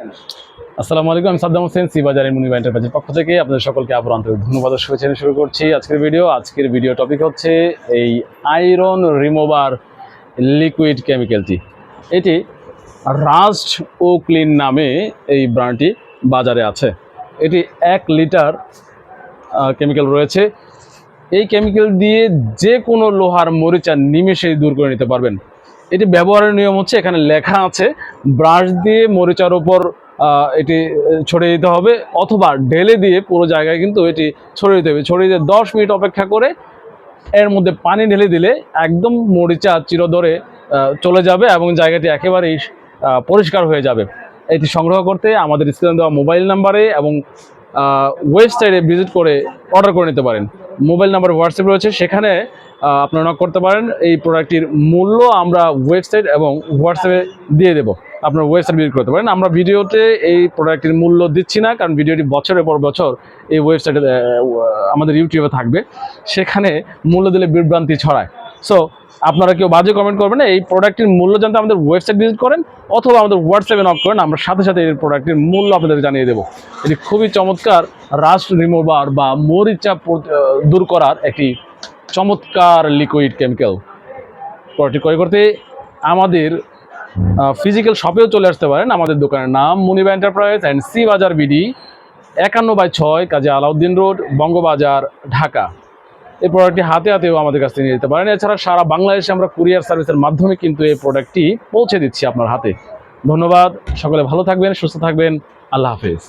আসসালামু আলাইকুম, আমি সাদ্দাম হোসেন, সি বাজারের মুনিবা এন্টারপ্রাইজের পক্ষ থেকে আপনাদের সকলকে আবার আন্তরিক ধন্যবাদ ও শুভেচ্ছা জানিয়ে শুরু করছি আজকের ভিডিও টপিক হচ্ছে এই আয়রন রিমুভার লিকুইড কেমিক্যালটি। এটি রাস্ট ও ক্লিন নামে এই ব্র্যান্ডটি বাজারে আছে। এটি 1 লিটার কেমিক্যাল রয়েছে। এই কেমিক্যাল দিয়ে যে কোনো লোহার মরিচা নিমেষেই দূর করে নিতে পারবেন। এটি ব্যবহারের নিয়ম হচ্ছে, এখানে লেখা আছে ব্রাশ দিয়ে মরিচার উপর এটি ছড়িয়ে দিতে হবে, অথবা ঢেলে দিয়ে পুরো জায়গায় কিন্তু এটি ছড়িয়ে দিতে হবে। ছড়িয়ে দিয়ে 10 মিনিট অপেক্ষা করে এর মধ্যে পানি ঢেলে দিলে একদম মরিচা চিরদরে চলে যাবে এবং জায়গাটি একেবারেই পরিষ্কার হয়ে যাবে। এটি সংগ্রহ করতে আমাদের স্ক্রিনে দেওয়া মোবাইল নাম্বারে এবং ওয়েবসাইটে ভিজিট করে অর্ডার করে নিতে পারেন। মোবাইল নাম্বার হোয়াটসঅ্যাপ রয়েছে, সেখানে আপনারা নক করতে পারেন। এই প্রোডাক্টটির মূল্য আমরা ওয়েবসাইট এবং হোয়াটসঅ্যাপে দিয়ে দেবো, আপনার ওয়েবসাইট ভিজিট করতে পারেন। আমরা ভিডিওতে এই প্রোডাক্টটির মূল্য দিচ্ছি না, কারণ ভিডিওটি বছরের পর বছর এই ওয়েবসাইটে আমাদের ইউটিউবে থাকবে, সেখানে মূল্য দিলে বিভ্রান্তি ছড়ায়। সো আপনারা কেউ বাজে কমেন্ট করবেন না। এই প্রোডাক্টটির মূল্য জানতে আমাদের ওয়েবসাইট ভিজিট করেন অথবা আমাদের হোয়াটসঅ্যাপে নক করেন, আমরা সাথে সাথে এই প্রোডাক্টের মূল্য আপনাদের জানিয়ে দেবো। এটি খুবই চমৎকার রাস্ট রিমুভার বা মরিচা দূর করার একটি চমৎকার লিকুইড কেমিক্যাল। প্রোডাক্টটি ক্রয় করতে আমাদের ফিজিক্যাল শপেও চলে আসতে পারেন। আমাদের দোকানের নাম মুনিবা এন্টারপ্রাইজ অ্যান্ড সি বাজার বিডি, 51/6 কাজী আলাউদ্দিন রোড, বঙ্গবাজার, ঢাকা। এই প্রোডাক্টটি হাতে হাতেও আমাদের কাছ থেকে নিয়ে যেতে পারেন। এছাড়া সারা বাংলাদেশে আমরা কুরিয়ার সার্ভিসের মাধ্যমে কিন্তু এই প্রোডাক্টটি পৌঁছে দিচ্ছি আপনার হাতে। ধন্যবাদ, সকলে ভালো থাকবেন, সুস্থ থাকবেন, আল্লাহ হাফেজ।